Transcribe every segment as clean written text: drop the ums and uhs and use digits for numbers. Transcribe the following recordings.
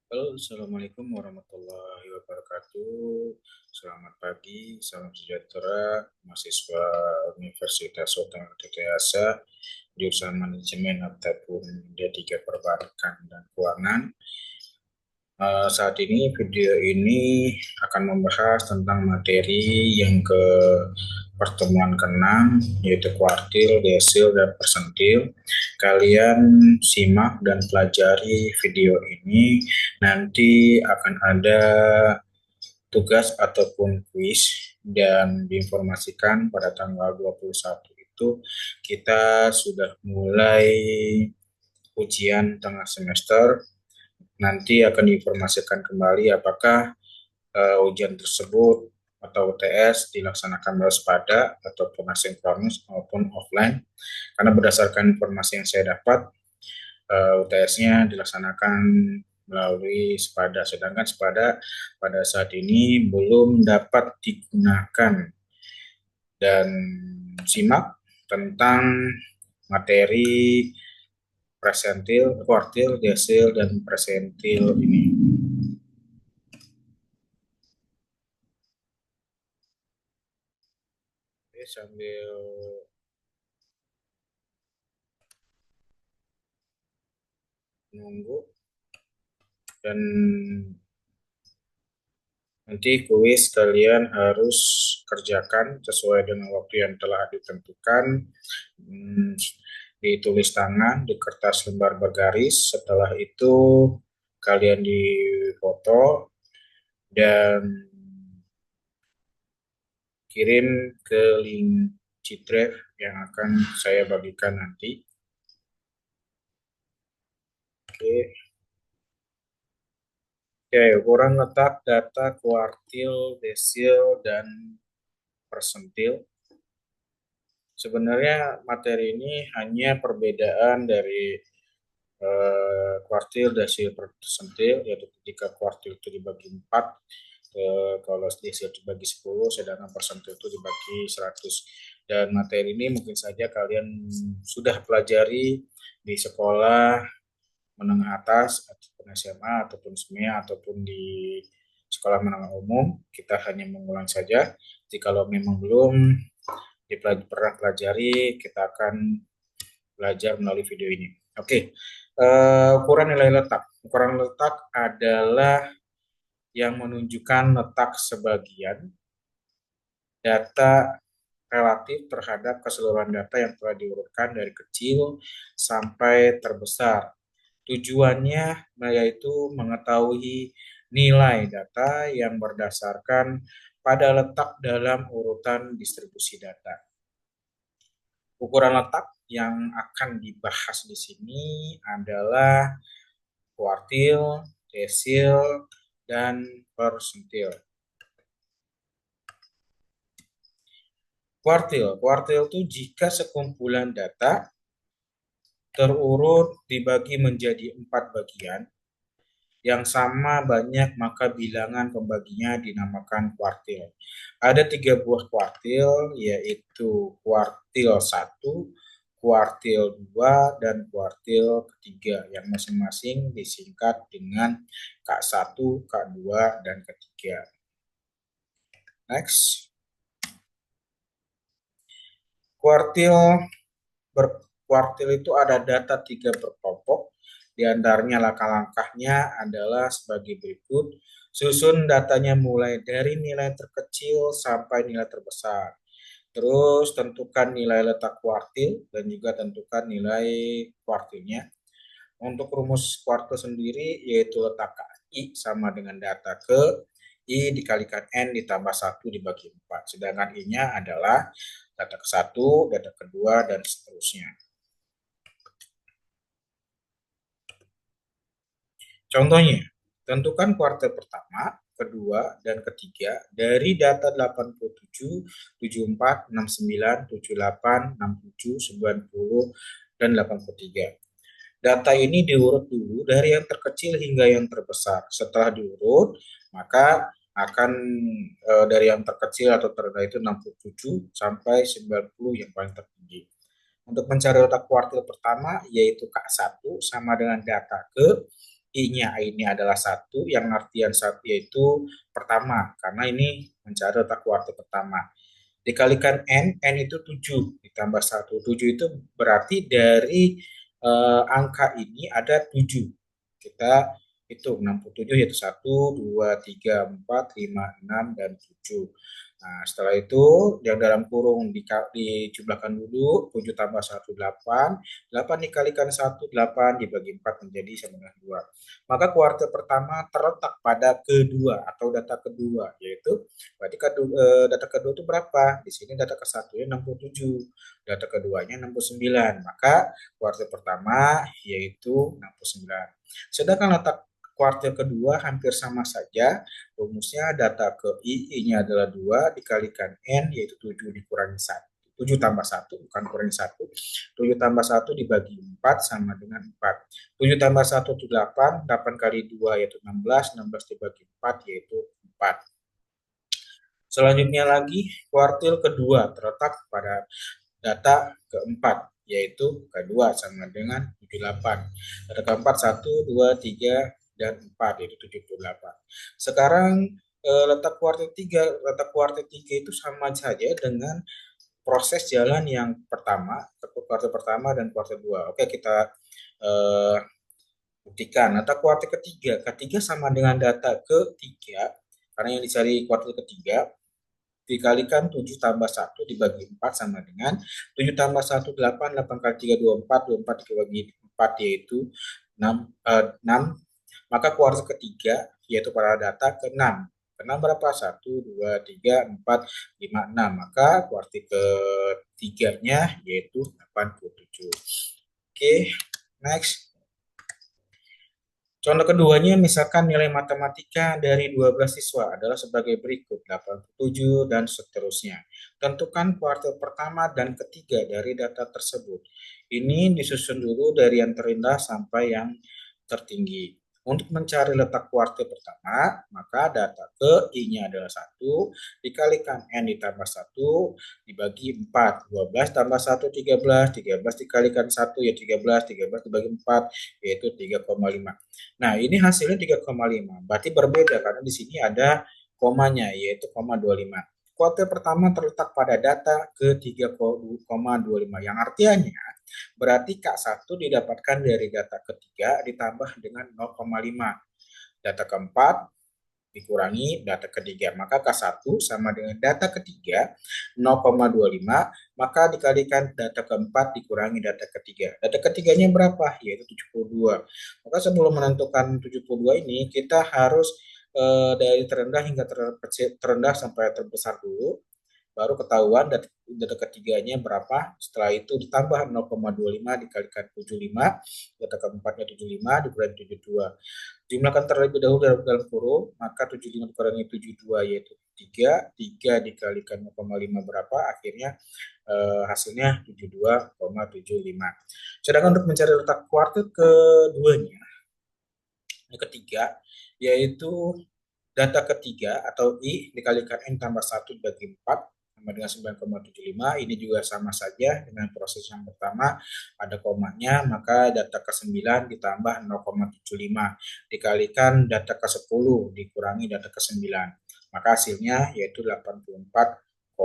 Halo, Assalamualaikum warahmatullahi wabarakatuh. Selamat pagi, salam sejahtera, mahasiswa Universitas Sultan Toyasa, jurusan manajemen ataupun D3 Perbankan dan Keuangan. Saat ini video ini akan membahas tentang materi yang ke pertemuan ke-6 yaitu kuartil, desil, dan persentil. Kalian simak dan pelajari video ini. Nanti akan ada tugas ataupun kuis dan diinformasikan pada tanggal 21 itu kita sudah mulai ujian tengah semester. Nanti akan diinformasikan kembali apakah ujian tersebut atau UTS dilaksanakan bersepada ataupun asinkronus maupun offline. Karena berdasarkan informasi yang saya dapat, UTS-nya dilaksanakan melalui Sepada, sedangkan Sepada pada saat ini belum dapat digunakan. Dan simak tentang materi presentil, kuartil, desil, dan presentil ini. Oke, sambil menunggu dan nanti kuis kalian harus kerjakan sesuai dengan waktu yang telah ditentukan. Ditulis tangan di kertas lembar bergaris. Setelah itu kalian difoto dan kirim ke link G-Drive yang akan saya bagikan nanti. Oke. Oke, ukuran letak data kuartil, desil, dan persentil. Sebenarnya materi ini hanya perbedaan dari kuartil, desil, persentil, yaitu ketika kuartil itu dibagi 4, kalau desil dibagi 10, sedangkan persentil itu dibagi 100. Dan materi ini mungkin saja kalian sudah pelajari di sekolah menengah atas, ataupun SMA, ataupun SMEA, ataupun di sekolah menengah umum. Kita hanya mengulang saja. Jika memang belum pernah pelajari, kita akan belajar melalui video ini. Oke, ukuran nilai letak. Ukuran letak adalah yang menunjukkan letak sebagian data relatif terhadap keseluruhan data yang telah diurutkan dari kecil sampai terbesar. Tujuannya yaitu mengetahui nilai data yang berdasarkan pada letak dalam urutan distribusi data. Ukuran letak yang akan dibahas di sini adalah kuartil, desil, dan persentil. Kuartil itu jika sekumpulan data terurut dibagi menjadi 4 bagian yang sama banyak, maka bilangan pembaginya dinamakan kuartil. Ada 3 buah kuartil, yaitu kuartil 1, kuartil 2, dan kuartil ketiga, yang masing-masing disingkat dengan K1, K2, dan K3. Next. Kuartil itu ada data 3 berkelompok. Di antaranya langkah-langkahnya adalah sebagai berikut. Susun datanya mulai dari nilai terkecil sampai nilai terbesar. Terus tentukan nilai letak kuartil dan juga tentukan nilai kuartilnya. Untuk rumus kuartil sendiri yaitu letak I sama dengan data ke I dikalikan N ditambah 1 dibagi 4. Sedangkan I-nya adalah data ke-1, data kedua, dan seterusnya. Contohnya, tentukan kuartil pertama, kedua, dan ketiga dari data 87, 74, 69, 78, 67, 90, dan 83. Data ini diurut dulu dari yang terkecil hingga yang terbesar. Setelah diurut, maka akan dari yang terkecil atau terendah itu 67 sampai 90 yang paling tertinggi. Untuk mencari letak kuartil pertama yaitu K1 sama dengan data ke I-nya ini adalah satu, yang artian satu yaitu pertama, karena ini mencari letak kuartil pertama. Dikalikan N itu 7, ditambah satu. 7 itu berarti dari angka ini ada 7. Kita hitung 67 yaitu satu, 2, 3, 4, 5, 6, dan 7. Nah, setelah itu yang dalam kurung dijumlahkan dulu, 7 tambah satu 8, 8 dikalikan satu 8 dibagi 4 menjadi sama dengan 2. Maka kuartil pertama terletak pada kedua atau data kedua, yaitu berarti data kedua itu berapa? Di sini data ke satunya 67, data keduanya 69. Maka kuartil pertama yaitu 69. Sedangkan letak kuartil kedua hampir sama saja. Rumusnya data ke I-nya adalah 2 dikalikan N yaitu 7 dikurangi 1. 7 tambah 1 bukan kurangi 1. 7 tambah 1 dibagi 4 sama dengan 4. 7 tambah 1 itu 8. 8 kali 2 yaitu 16. 16 dibagi 4 yaitu 4. Selanjutnya lagi, kuartil kedua terletak pada data keempat, yaitu kedua sama dengan 78. Data keempat 1, 2, 3, dan 4, yaitu 78. Sekarang letak kuartil 3 itu sama saja dengan proses jalan yang pertama, kuartil pertama dan kuartil 2. Oke, kita eh, buktikan. Data kuartil ketiga, ketiga sama dengan data ketiga, karena yang dicari kuartil ketiga, dikalikan 7 tambah satu dibagi 4 sama dengan 7 tambah satu 8, 8 kali 3 24, 24 dibagi 4 yaitu 6. Maka kuartil ketiga yaitu pada data ke-6. Ke-6 berapa? 1, 2, 3, 4, 5, 6. Maka kuartil ketiganya yaitu 87. Oke, next. Contoh keduanya, misalkan nilai matematika dari 12 siswa adalah sebagai berikut, 87 dan seterusnya. Tentukan kuartil pertama dan ketiga dari data tersebut. Ini disusun dulu dari yang terendah sampai yang tertinggi. Untuk mencari letak kuartil pertama, maka data ke I-nya adalah 1, dikalikan N ditambah 1, dibagi 4. 12 tambah 1, 13. 13 dikalikan 1, ya 13. 13 dibagi 4, yaitu 3,5. Nah, ini hasilnya 3,5. Berarti berbeda karena di sini ada komanya, yaitu 0,25. Kuartil pertama terletak pada data ke 3,25, yang artinya berarti K1 didapatkan dari data ketiga ditambah dengan 0,5. Data keempat dikurangi data ketiga. Maka K1 sama dengan data ketiga 0,25, maka dikalikan data keempat dikurangi data ketiga. Data ketiganya berapa? Yaitu 72. Maka sebelum menentukan 72 ini, kita harus dari terendah hingga terendah sampai terbesar dulu, baru ketahuan data ketiganya berapa. Setelah itu ditambah 0,25 dikalikan 75, data keempatnya 75 dikurangi 72. Jumlahkan terlebih dahulu dalam kurung, maka 75 dikurangi 72 yaitu 3, 3 dikalikan 0,5 berapa, akhirnya hasilnya 72,75. Sedangkan untuk mencari letak kuartil keduanya, yang ketiga, yaitu data ketiga atau I dikalikan N tambah 1 dibagi 4 sama dengan 9,75. Ini juga sama saja dengan proses yang pertama, ada komanya, maka data ke-9 ditambah 0,75 dikalikan data ke-10 dikurangi data ke-9. Maka hasilnya yaitu 84,5.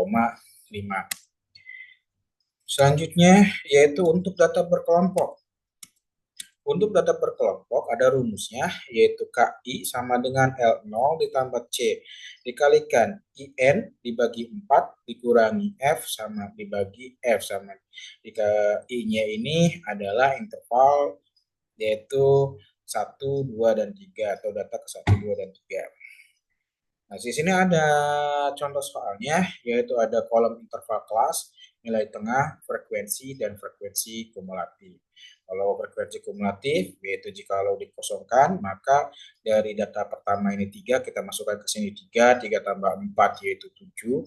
Selanjutnya yaitu untuk data berkelompok. Untuk data berkelompok ada rumusnya, yaitu KI sama dengan L0 ditambah C dikalikan IN dibagi 4 dikurangi F sama dibagi F sama. Jika I-nya ini adalah interval yaitu 1, 2, dan 3 atau data ke 1, 2, dan 3. Nah, di sini ada contoh soalnya, yaitu ada kolom interval kelas, nilai tengah, frekuensi, dan frekuensi kumulatif. Kalau frekuensi kumulatif, yaitu jika lo dikosongkan, maka dari data pertama ini 3, kita masukkan ke sini 3, 3 tambah 4 yaitu 7.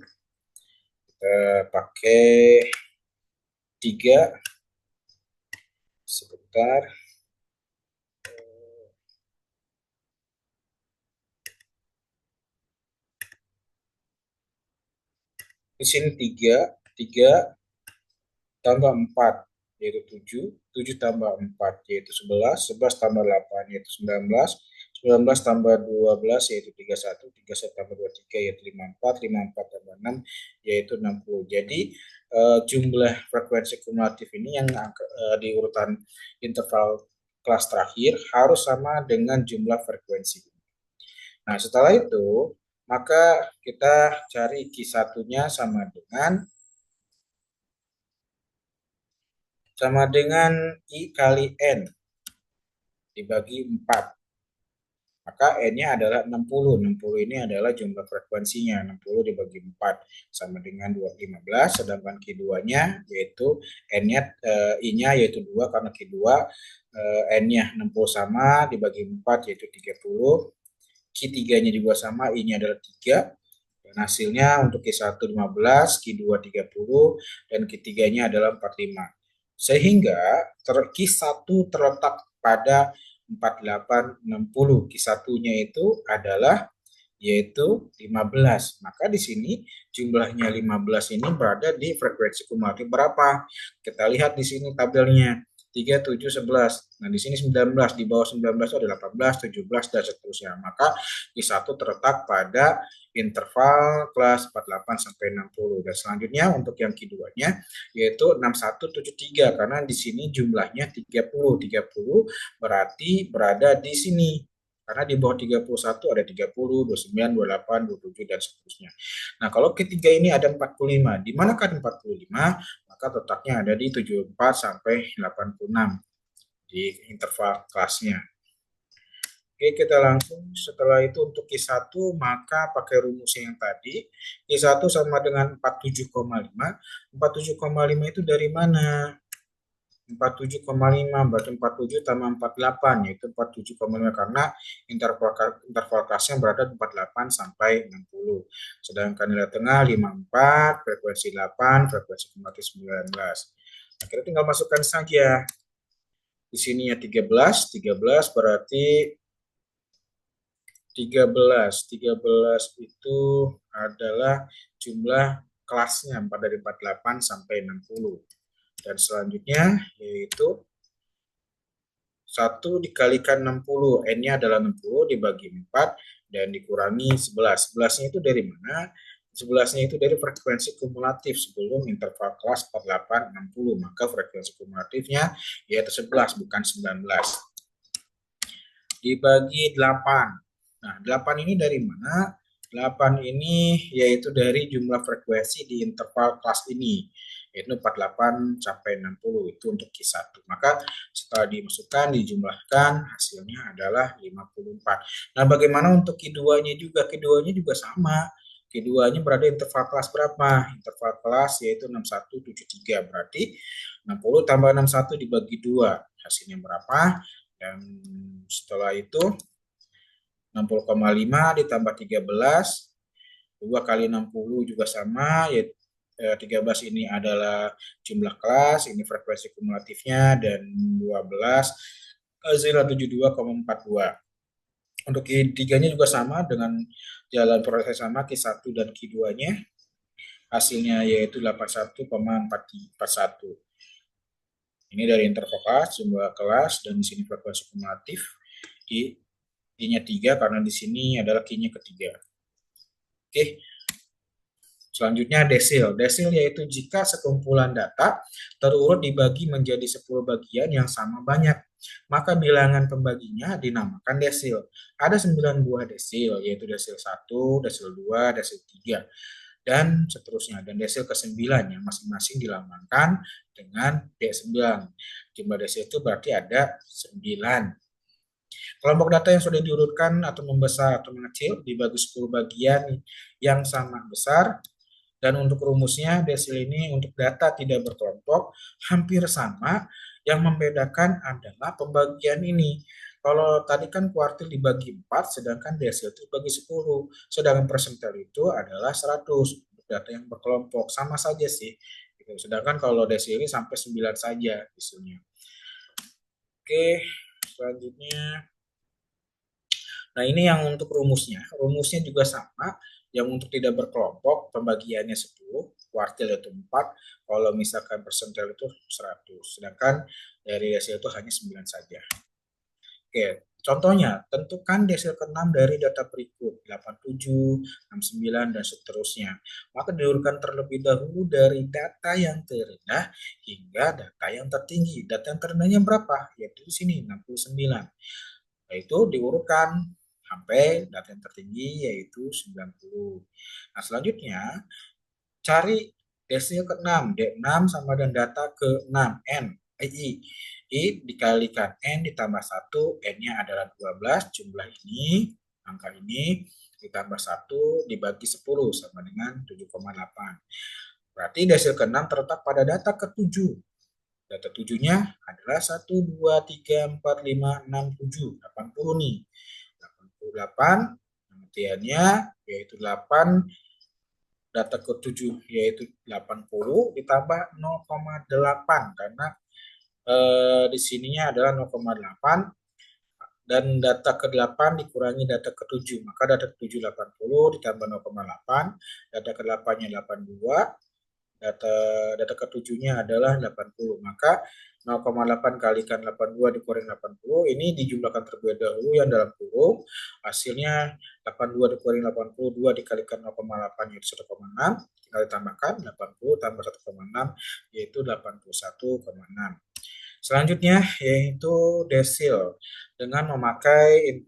Kita pakai 3, sebentar. Di sini 3, 3 tambah 4. yaitu 7, 7 tambah 4 yaitu 11, 11 tambah 8 yaitu 19, 19 tambah 12 yaitu 31, 31 tambah 23 yaitu 54, 54 tambah 6 yaitu 60. Jadi jumlah frekuensi kumulatif ini yang di urutan interval kelas terakhir harus sama dengan jumlah frekuensi. Nah, setelah itu maka kita cari Q1-nya sama dengan I kali N dibagi 4. Maka N-nya adalah 60. 60 ini adalah jumlah frekuensinya. 60 dibagi 4 sama dengan 215. Sedangkan Q2-nya yaitu N-nya, I-nya yaitu 2 karena Q2. N-nya 60 sama dibagi 4 yaitu 30. Q3-nya juga sama, I-nya adalah 3. Dan hasilnya untuk Q1 15, Q2 30, dan Q3-nya adalah 45. Sehingga Q1 terletak pada 4860. Q1-nya itu adalah yaitu 15. Maka di sini jumlahnya 15 ini berada di frekuensi kumulatif berapa? Kita lihat di sini tabelnya. 3, 7, 11. Nah, di sini 19. Di bawah 19 itu ada 18, 17, dan seterusnya. Maka Q1 terletak pada interval kelas 48 sampai 60. Dan selanjutnya untuk yang keduanya yaitu 6173 karena di sini jumlahnya 30. 30 berarti berada di sini. Karena di bawah 31 ada 30, 29, 28, 27, dan seterusnya. Nah, kalau ketiga ini ada 45. Di manakah 45? Maka letaknya ada di 74 sampai 86 di interval kelasnya. Oke, kita langsung setelah itu untuk Q1 maka pakai rumusnya yang tadi. Q1 sama dengan 47,5. 47,5 itu dari mana? 47,5 berarti 47 tambah 48 yaitu 47,5 karena interval kelasnya berada 48 sampai 60. Sedangkan nilai tengah 54, frekuensi 8, frekuensi kumulatif 19. Nah, kita tinggal masukkan saja. Di sininya 13, 13 berarti 13 itu adalah jumlah kelasnya dari 48 sampai 60. Dan selanjutnya yaitu 1 dikalikan 60, N-nya adalah 60 dibagi 4 dan dikurangi 11. 11-nya itu dari mana? 11-nya itu dari frekuensi kumulatif sebelum interval kelas 48, 60. Maka frekuensi kumulatifnya yaitu 11 bukan 19. Dibagi 8. Nah, 8 ini dari mana? 8 ini yaitu dari jumlah frekuensi di interval kelas ini, yaitu 48 sampai 60 itu untuk Q1. Maka setelah dimasukkan, dijumlahkan, hasilnya adalah 54. Nah, bagaimana untuk Q2-nya juga? Q2-nya juga sama. Q2-nya berada interval kelas berapa? Interval kelas yaitu 6173. Berarti 60 tambah 61 dibagi 2. Hasilnya berapa? Dan setelah itu 60,5 ditambah 13, 2 kali 60 juga sama, yaitu 13 ini adalah jumlah kelas, ini frekuensi kumulatifnya, dan 12 hasilnya 72,42. Untuk Q3-nya juga sama dengan jalan proses sama Q1 dan Q2-nya. Hasilnya yaitu 81,41. Ini dari interval kelas, jumlah kelas, dan di sini frekuensi kumulatif. I-nya 3 karena di sini adalah Q-nya ketiga. Oke. Selanjutnya desil. Desil yaitu jika sekumpulan data terurut dibagi menjadi 10 bagian yang sama banyak, maka bilangan pembaginya dinamakan desil. Ada 9 buah desil, yaitu desil 1, desil 2, desil 3, dan seterusnya. Dan desil ke-9 yang masing-masing dilambangkan dengan D9. Jumlah desil itu berarti ada 9. Kelompok data yang sudah diurutkan atau membesar atau mengecil dibagi 10 bagian yang sama besar. Dan untuk rumusnya, desil ini untuk data tidak berkelompok hampir sama. Yang membedakan adalah pembagian ini. Kalau tadi kan kuartil dibagi 4, sedangkan desil itu dibagi 10. Sedangkan persentil itu adalah 100. Untuk data yang berkelompok, sama saja sih. Sedangkan kalau desil ini sampai 9 saja desilnya. Oke, selanjutnya. Nah, ini yang untuk rumusnya. Rumusnya juga sama, Yang untuk tidak berkelompok pembagiannya 10, kuartil itu 4, kalau misalkan persentil itu 100. Sedangkan dari desil itu hanya 9 saja. Oke, contohnya, tentukan desil ke-6 dari data berikut, 87, 69, dan seterusnya. Maka diurutkan terlebih dahulu dari data yang terendah hingga data yang tertinggi. Data yang terendahnya berapa? Yaitu di sini, 69. Nah, itu diurutkan sampai data yang tertinggi yaitu 90. Nah, selanjutnya cari desil ke-6. D6 sama dengan data ke-6. N. I. I dikalikan N ditambah 1. N-nya adalah 12. Jumlah ini, angka ini, ditambah 1 dibagi 10 sama dengan 7,8. Berarti desil ke-6 terletak pada data ke-7. Data 7-nya adalah 1, 2, 3, 4, 5, 6, 7. 80 nih. 88 pengertiannya yaitu 8, data ke-7 yaitu 80 ditambah 0,8 karena di sininya adalah 0,8 dan data ke-8 dikurangi data ke-7, maka data ke-7 80 ditambah 0,8, data ke-8-nya 82, data ke-7-nya adalah 80, maka 0,8 kalikan 82 dikurangi 80, ini dijumlahkan terlebih dahulu yang dalam kurung, hasilnya 82 dikurangi 82 dikalikan 0,8 yaitu 1,6, tinggal ditambahkan 80 tambah 1,6 yaitu 81,6. Selanjutnya yaitu desil dengan memakai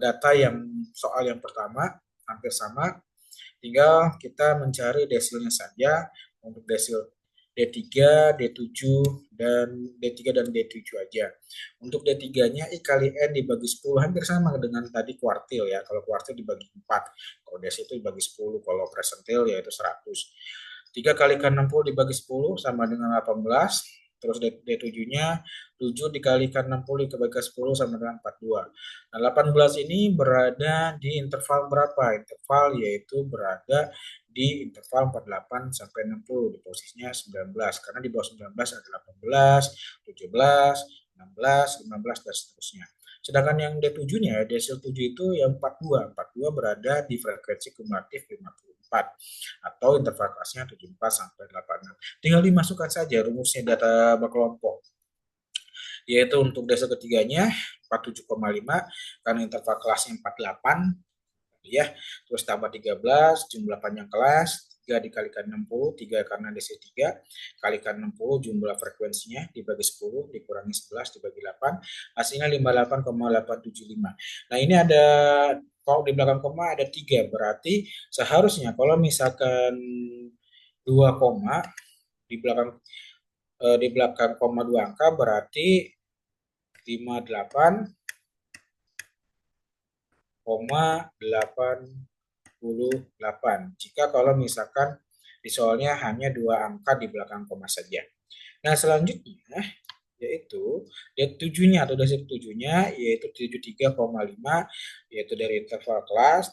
data yang soal yang pertama hampir sama, tinggal kita mencari desilnya saja. Untuk desil D3, D7, dan D3 dan D7 aja. Untuk D3-nya I kali N dibagi 10 hampir sama dengan tadi kuartil ya. Kalau kuartil dibagi 4, kalau desil itu dibagi 10, kalau persentil yaitu 100. 3 kalikan 60 dibagi 10 sama dengan 18. Terus D7-nya 7 dikalikan 60 dibagi 10 sama dengan 42. Nah, 18 ini berada di interval berapa? Interval yaitu berada di interval 48 sampai 60, di posisinya 19. Karena di bawah 19 ada 18, 17, 16, 15, dan seterusnya. Sedangkan yang D7-nya, desil 7 itu yang 42. 42 berada di frekuensi kumulatif 54 atau interval kelasnya 74 sampai 86. Tinggal dimasukkan saja rumusnya data berkelompok. Yaitu untuk desil ketiganya 47,5 karena interval kelasnya 48 ya. Terus tambah 13 jumlah panjang kelas, 3 dikalikan 60, 3 karena desil 3, kalikan 60 jumlah frekuensinya dibagi 10 dikurangi 11 dibagi 8, hasilnya 58,875. Nah, ini ada kalau di belakang koma ada 3, berarti seharusnya kalau misalkan 2 koma di belakang koma 2 angka berarti 58,88. Jika kalau misalkan di soalnya hanya 2 angka di belakang koma saja. Nah, selanjutnya yaitu D7-nya atau desil 7-nya yaitu 73,5 yaitu dari interval kelas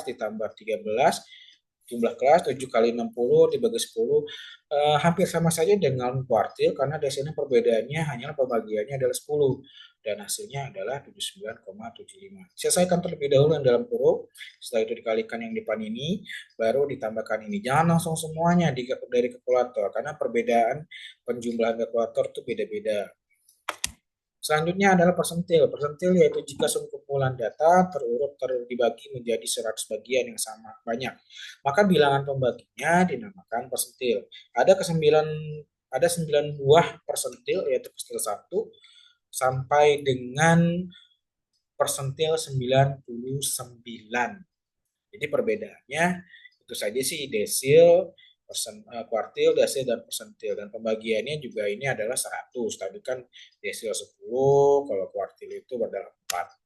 ditambah 13 jumlah kelas 7 kali 60 dibagi 10 hampir sama saja dengan kuartil karena desilnya perbedaannya hanya pembagiannya adalah 10 dan hasilnya adalah 79,75. Selesaikan terlebih dahulu yang dalam kurung, setelah itu dikalikan yang depan ini, baru ditambahkan ini. Jangan langsung semuanya dari kalkulator karena perbedaan penjumlahan kalkulator itu beda-beda. Selanjutnya adalah persentil. Persentil yaitu jika kumpulan data terurut dibagi menjadi 100 bagian yang sama banyak. Maka bilangan pembaginya dinamakan persentil. Ada 9 buah persentil yaitu persentil 1 sampai dengan persentil 99. Jadi perbedaannya itu saja sih desil, kuartil, desil, dan persentil. Dan pembagiannya juga ini adalah 100. Tadi kan desil 10, kalau kuartil itu adalah 4.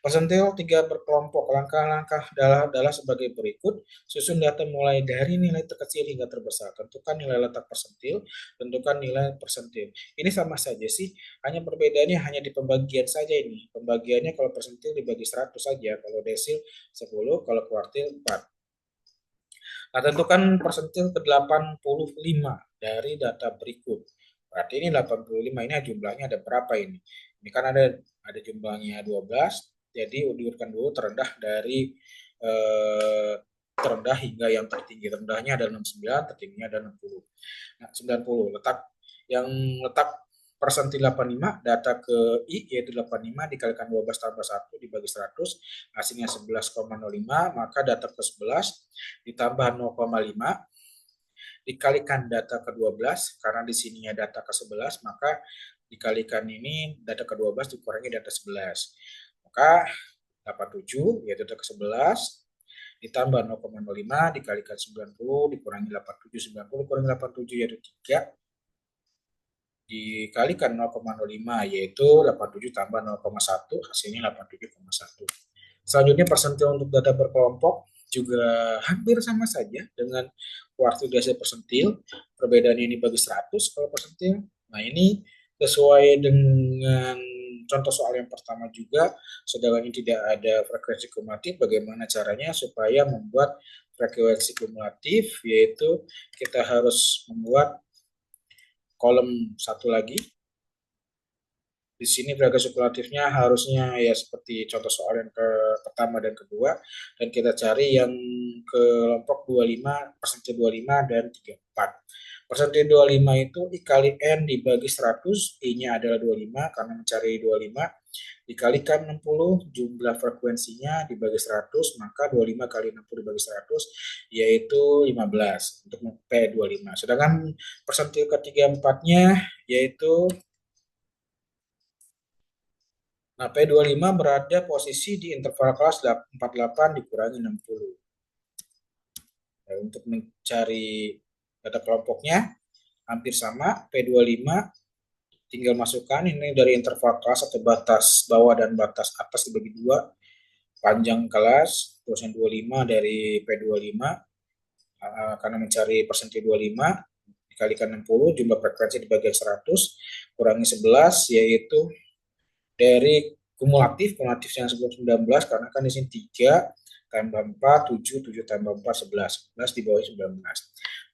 Persentil 3 berkelompok. Langkah-langkah adalah sebagai berikut. Susun data mulai dari nilai terkecil hingga terbesar. Tentukan nilai letak persentil, tentukan nilai persentil. Ini sama saja sih, hanya perbedaannya hanya di pembagian saja ini. Pembagiannya kalau persentil dibagi 100 saja, kalau desil 10, kalau kuartil 4. Nah, tentukan persentil ke-85 dari data berikut. Berarti ini 85 ini jumlahnya ada berapa ini? Ini kan ada jumlahnya 12, jadi diurutkan dulu terendah dari eh, terendah hingga yang tertinggi. Terendahnya ada 69, tertingginya ada 60. Nah, 90 letak persentil 85 data ke I yaitu 85 dikalikan 12 tambah 1 dibagi 100 hasilnya 11,05, maka data ke 11 ditambah 0,5 dikalikan data ke-12 karena di sininya data ke-11 maka dikalikan ini data ke-12 dikurangi data 11 maka 87 yaitu data ke-11 ditambah 0,05 dikalikan 90 dikurangi 87 90 dikurangi 87 yaitu 3 dikalikan 0,05 yaitu 87 tambah 0,1 hasilnya 87,1. Selanjutnya persentil untuk data berkelompok juga hampir sama saja dengan kuartil persentil. Perbedaannya ini bagi 100 kalau persentil. Nah ini sesuai dengan contoh soal yang pertama juga, sedangkan ini tidak ada frekuensi kumulatif, bagaimana caranya supaya membuat frekuensi kumulatif, yaitu kita harus membuat kolom satu lagi. Di sini frekuensi kumulatifnya harusnya ya seperti contoh soal yang pertama dan kedua, dan kita cari yang kelompok 25, persentil 25 dan 34. Persentil 25 itu I kali N dibagi 100, I-nya adalah 25 karena mencari 25, dikalikan 60, jumlah frekuensinya dibagi 100, maka 25 kali 60 dibagi 100, yaitu 15 untuk P25. Sedangkan persentil ketiga empatnya yaitu Nah, P25 berada posisi di interval kelas 48 dikurangi 60. Nah, untuk mencari data kelompoknya hampir sama, P25 tinggal masukkan ini dari interval kelas atau batas bawah dan batas atas dibagi dua, panjang kelas, terus yang 25 dari P25, karena mencari persentil 25, dikalikan 60, jumlah frekuensi dibagi 100, kurangi 11, yaitu dari kumulatif yang sebelum 19 karena kan di sini 3 tambah 4 7 7 tambah 4 11 11 di bawah 19.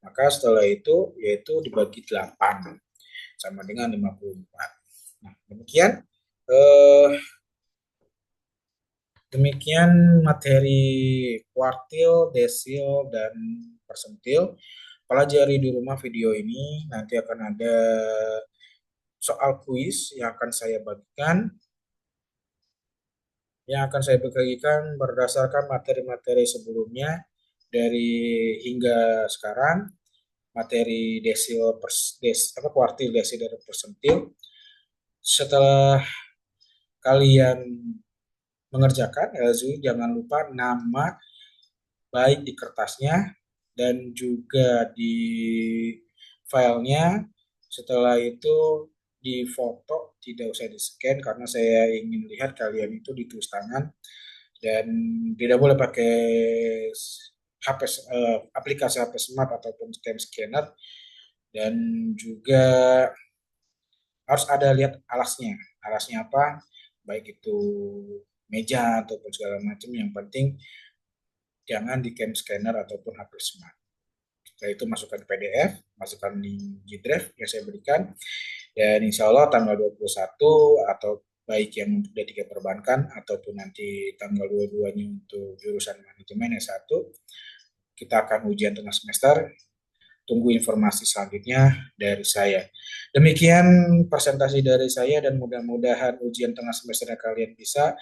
Maka setelah itu yaitu dibagi 8 sama dengan 54. Nah, demikian materi kuartil, desil dan persentil. Pelajari di rumah video ini, nanti akan ada soal kuis yang akan saya bagikan berdasarkan materi-materi sebelumnya dari hingga sekarang, materi kuartil, desil, dan persentil. Setelah kalian mengerjakan, jangan lupa nama baik di kertasnya dan juga di filenya. Setelah itu di foto, tidak usah di scan karena saya ingin lihat kalian itu ditulis tangan, dan tidak boleh pakai HP, aplikasi HP smart ataupun scanner, dan juga harus ada lihat alasnya apa, baik itu meja ataupun segala macam, yang penting jangan di scanner ataupun HP smart. Setelah itu masukkan ke PDF, masukkan di G-Drive yang saya berikan, dan insya Allah tanggal 21 atau baik yang untuk D3 perbankan ataupun nanti tanggal 22-nya untuk jurusan manajemen S1, kita akan ujian tengah semester. Tunggu informasi selanjutnya dari saya. Demikian presentasi dari saya, dan mudah-mudahan ujian tengah semester kalian bisa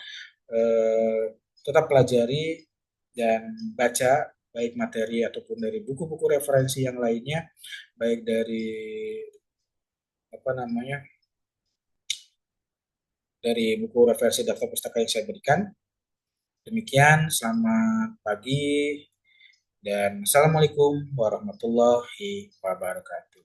tetap pelajari dan baca baik materi ataupun dari buku-buku referensi yang lainnya, baik dari buku referensi daftar pustaka yang saya berikan. Demikian, selamat pagi dan assalamualaikum warahmatullahi wabarakatuh.